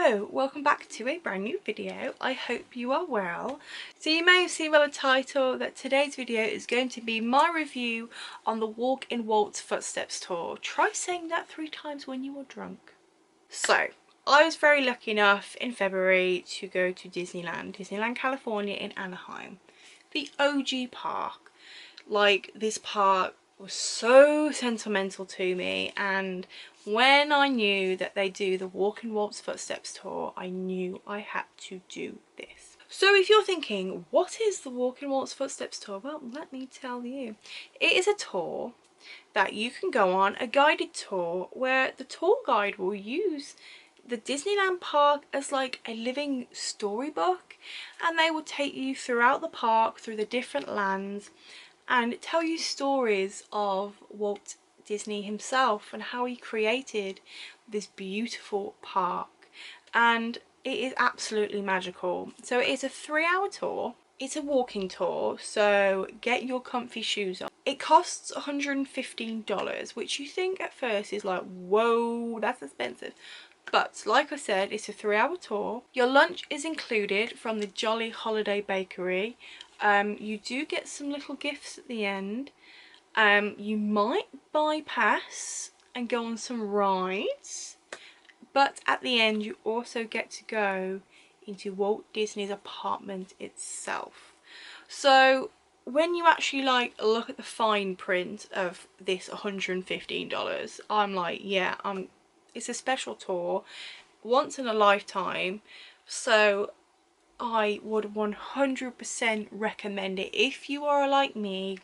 Hello, welcome back to a brand new video. I hope you are well. So you may have seen by the title that today's video is going to be my review on the Walk in Walts Footsteps Tour. Try saying that 3 times when you are drunk. So I was very lucky enough in February to go to Disneyland California in Anaheim, the OG park. Like, this park was so sentimental to me, and when I knew that they do the Walk in Walts Footsteps Tour, I knew I had to do this. So if you're thinking, what is the Walk in Walts Footsteps Tour? Well, let me tell you. It is a tour that you can go on, a guided tour, where the tour guide will use the Disneyland park as like a living storybook, and they will take you throughout the park, through the different lands, and tell you stories of Walt Disney himself and how he created this beautiful park. And it is absolutely magical. So it's a 3-hour tour. It's a walking tour, so get your comfy shoes on. It costs $115, which you think at first is like, whoa, that's expensive. But like I said, it's a 3-hour tour. Your lunch is included from the Jolly Holiday Bakery. You do get some little gifts at the end. You might bypass and go on some rides, but at the end you also get to go into Walt Disney's apartment itself. So when you actually like look at the fine print of this $115, I'm like, yeah, it's a special tour, once in a lifetime. So I would 100% recommend it. If you are like me,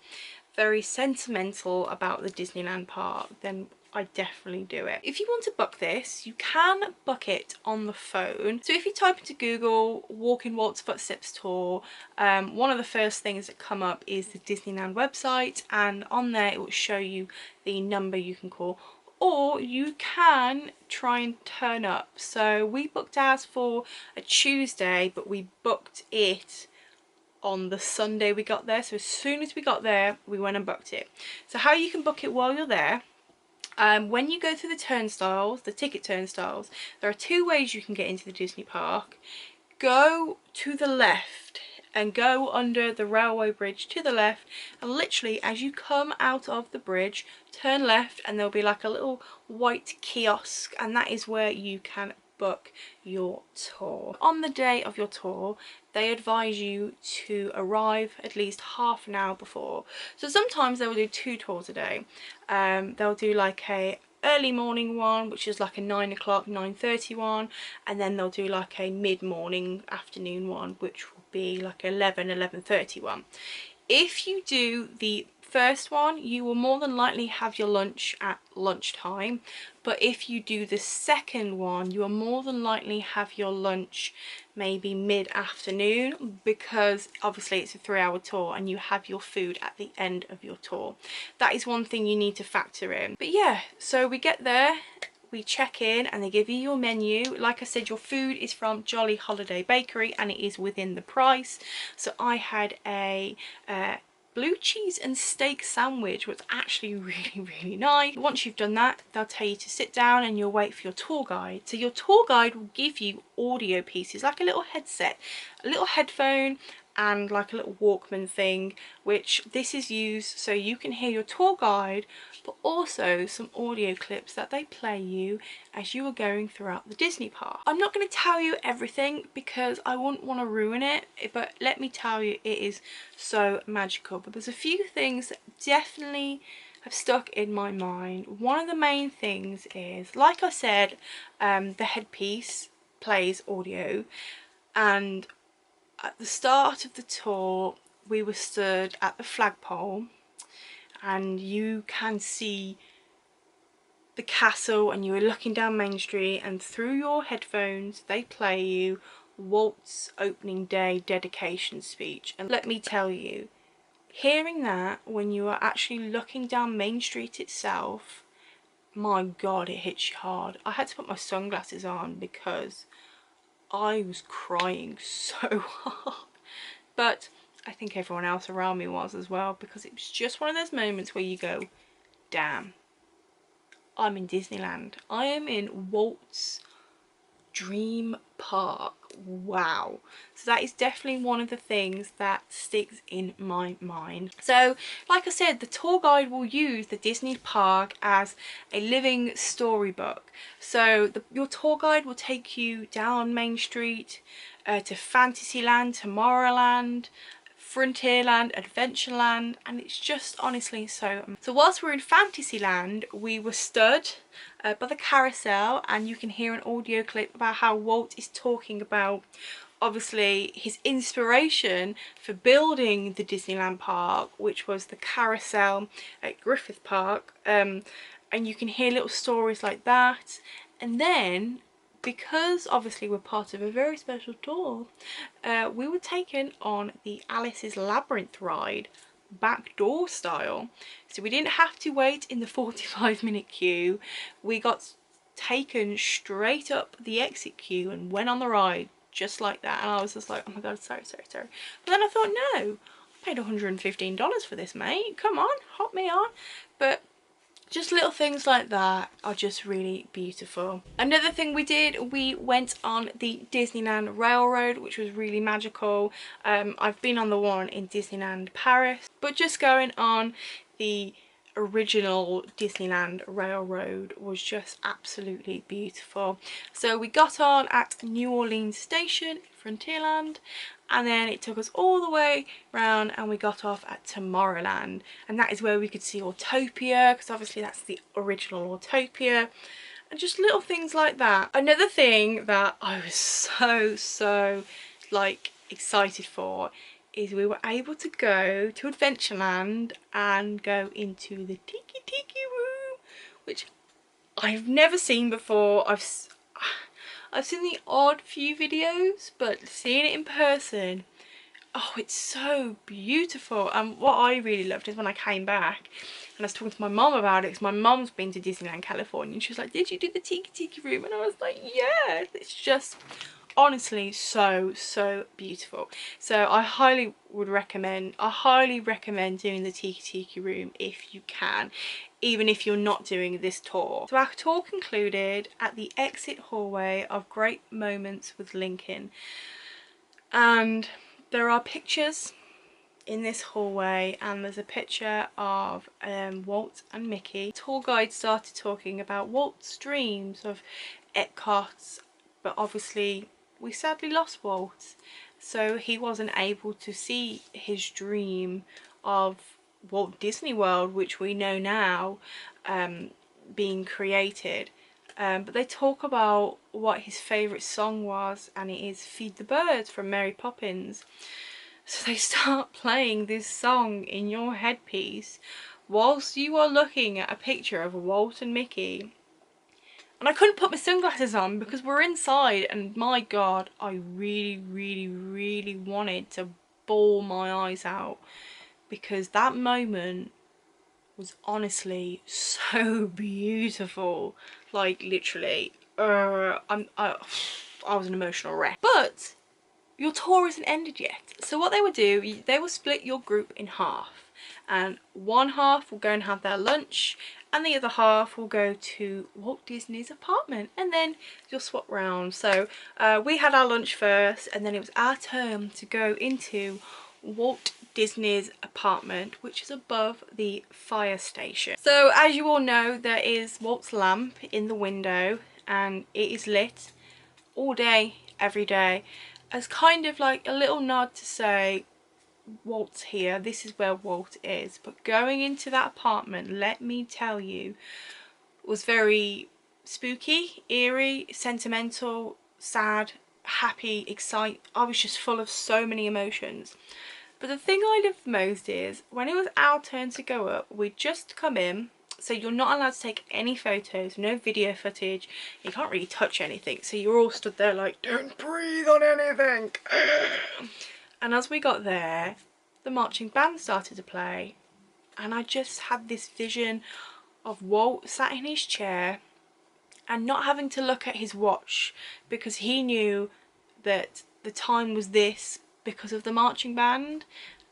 very sentimental about the Disneyland park, then I definitely do it. If you want to book this, you can book it on the phone. So if you type into Google Walk in Walts Footsteps Tour, one of the first things that come up is the Disneyland website, and on there it will show you the number you can call, or you can try and turn up. So we booked ours for a Tuesday, but we booked it on the Sunday we got there. So as soon as we got there, we went and booked it. So how you can book it while you're there, when you go through the turnstiles, the ticket turnstiles, there are 2 ways you can get into the Disney park. Go to the left and go under the railway bridge to the left, and literally as you come out of the bridge, turn left, and there'll be like a little white kiosk, and that is where you can book your tour. On the day of your tour, they advise you to arrive at least half an hour before. So sometimes they will do 2 tours a day. They'll do like a early morning one, which is like a 9 o'clock, 9:30 one, and then they'll do like a mid-morning afternoon one, which will be like 11, 11:30 one. If you do the first one, you will more than likely have your lunch at lunchtime, but if you do the second one, you will more than likely have your lunch maybe mid-afternoon, because obviously it's a 3-hour tour and you have your food at the end of your tour. That is one thing you need to factor in. But yeah, so we get there, we check in, and they give you your menu. Like I said, your food is from Jolly Holiday Bakery and it is within the price. So I had a blue cheese and steak sandwich, was actually really nice. Once you've done that, they'll tell you to sit down and you'll wait for your tour guide. So your tour guide will give you audio pieces, like a little headset, a little headphone, and like a little Walkman thing, which this is used so you can hear your tour guide, but also some audio clips that they play you as you are going throughout the Disney park. I'm not going to tell you everything because I wouldn't want to ruin it, but let me tell you, it is so magical. But there's a few things that definitely have stuck in my mind. One of the main things is, like I said, the headpiece plays audio, and at the start of the tour we were stood at the flagpole and you can see the castle, and you were looking down Main Street, and through your headphones they play you Walt's opening day dedication speech. And let me tell you, hearing that when you are actually looking down Main Street itself, my god, it hits you hard. I had to put my sunglasses on because I was crying so hard, but I think everyone else around me was as well, because it was just one of those moments where you go, damn, I'm in Disneyland. I am in Walt's Dream Park. Wow. So that is definitely one of the things that sticks in my mind. So like I said, the tour guide will use the Disney park as a living storybook. So your tour guide will take you down Main Street to Fantasyland, Tomorrowland, Frontierland, Adventureland, and it's just honestly so. So whilst we were in Fantasyland, we were stood by the carousel, and you can hear an audio clip about how Walt is talking about obviously his inspiration for building the Disneyland park, which was the carousel at Griffith Park, and you can hear little stories like that. And then, because obviously we're part of a very special tour, we were taken on the Alice's Labyrinth ride, backdoor style. So we didn't have to wait in the 45-minute queue. We got taken straight up the exit queue and went on the ride just like that. And I was just like, oh my god, sorry. But then I thought, no, I paid $115 for this, mate. Come on, hop me on. But just little things like that are just really beautiful. Another thing we did, we went on the Disneyland Railroad, which was really magical. I've been on the one in Disneyland Paris, but just going on the original Disneyland Railroad was just absolutely beautiful. So we got on at New Orleans Station, Frontierland, and then it took us all the way round and we got off at Tomorrowland, and that is where we could see Autopia, because obviously that's the original Autopia, and just little things like that. Another thing that I was so like excited for is we were able to go to Adventureland and go into the Tiki room, which I've never seen before. I've seen the odd few videos, but seeing it in person, oh, it's so beautiful. And what I really loved is when I came back and I was talking to my mum about it, because my mum's been to Disneyland California, and she was like, did you do the Tiki room? And I was like, yeah. It's just honestly so beautiful. So I highly recommend doing the Tiki room if you can, even if you're not doing this tour. So our tour concluded at the exit hallway of Great Moments with Lincoln, and there are pictures in this hallway, and there's a picture of Walt and Mickey. The tour guide started talking about Walt's dreams of Epcot, but obviously we sadly lost Walt, so he wasn't able to see his dream of Walt Disney World, which we know now being created. But they talk about what his favourite song was, and it is Feed the Birds from Mary Poppins. So they start playing this song in your headpiece whilst you are looking at a picture of Walt and Mickey. And I couldn't put my sunglasses on because we're inside, and my god, I really wanted to bawl my eyes out, because that moment was honestly so beautiful. Like literally, I was an emotional wreck. But your tour isn't ended yet. So what they would do, they will split your group in half, and one half will go and have their lunch, and the other half will go to Walt Disney's apartment, and then you'll swap round. So we had our lunch first, and then it was our turn to go into Walt Disney's apartment, which is above the fire station. So as you all know, there is Walt's lamp in the window, and it is lit all day, every day, as kind of like a little nod to say, Walt's here, this is where Walt is. But going into that apartment, let me tell you, was very spooky, eerie, sentimental, sad, happy, excited. I was just full of so many emotions. But the thing I loved most is when it was our turn to go up, we'd just come in. So you're not allowed to take any photos, no video footage, you can't really touch anything, so you're all stood there like, don't breathe on anything. And as we got there, the marching band started to play, and I just had this vision of Walt sat in his chair and not having to look at his watch, because he knew that the time was this because of the marching band.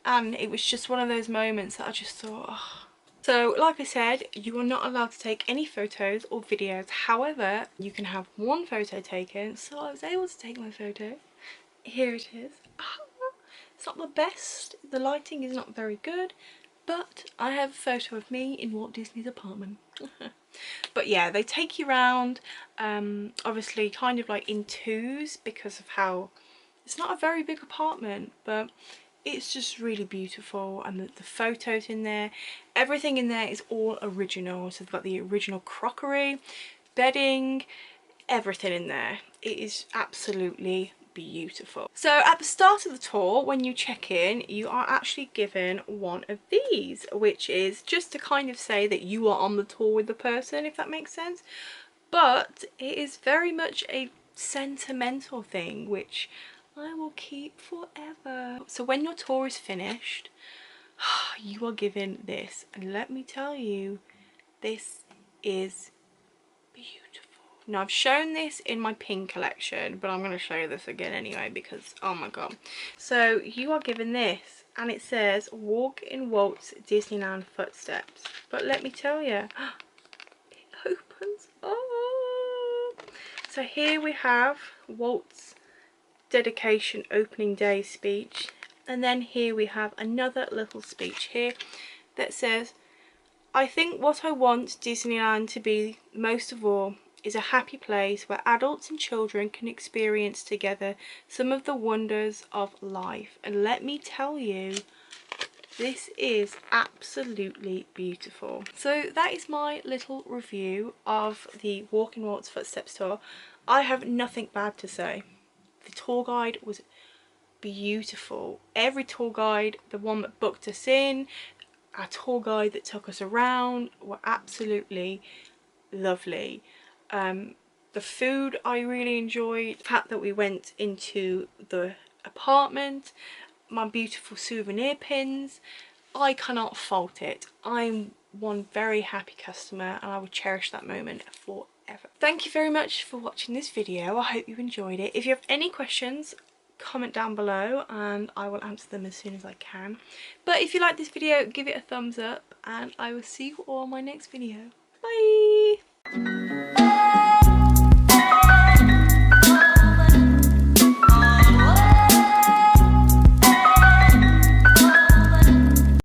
And it was just one of those moments that I just thought, oh, So like I said, you are not allowed to take any photos or videos. However, you can have one photo taken. So I was able to take my photo. Here it is. It's not the best, the lighting is not very good, but I have a photo of me in Walt Disney's apartment. But yeah, they take you around, obviously kind of like in twos because of how it's not a very big apartment, but it's just really beautiful. And the photos in there, everything in there is all original. So they've got the original crockery, bedding, everything in there. It is absolutely beautiful. So at the start of the tour, when you check in, you are actually given one of these, which is just to kind of say that you are on the tour with the person, if that makes sense. But it is very much a sentimental thing, which I will keep forever. So when your tour is finished, you are given this, and let me tell you, this is beautiful. Now I've shown this in my pin collection, but I'm going to show you this again anyway because oh my god. So you are given this, and it says Walk in Walt's Disneyland Footsteps. But let me tell you, it opens up. So here we have Walt's dedication opening day speech, and then here we have another little speech here that says, I think what I want Disneyland to be most of all is a happy place where adults and children can experience together some of the wonders of life. And let me tell you, this is absolutely beautiful. So that is my little review of the Walk in Walt's Footsteps tour. I have nothing bad to say. The tour guide was beautiful. Every tour guide, the one that booked us in, our tour guide that took us around, were absolutely lovely. The food I really enjoyed. The fact that we went into the apartment, my beautiful souvenir pins, I cannot fault it. I'm one very happy customer and I will cherish that moment forever. Thank you very much for watching this video. I hope you enjoyed it. If you have any questions, comment down below and I will answer them as soon as I can. But if you like this video, give it a thumbs up and I will see you all in my next video. Bye!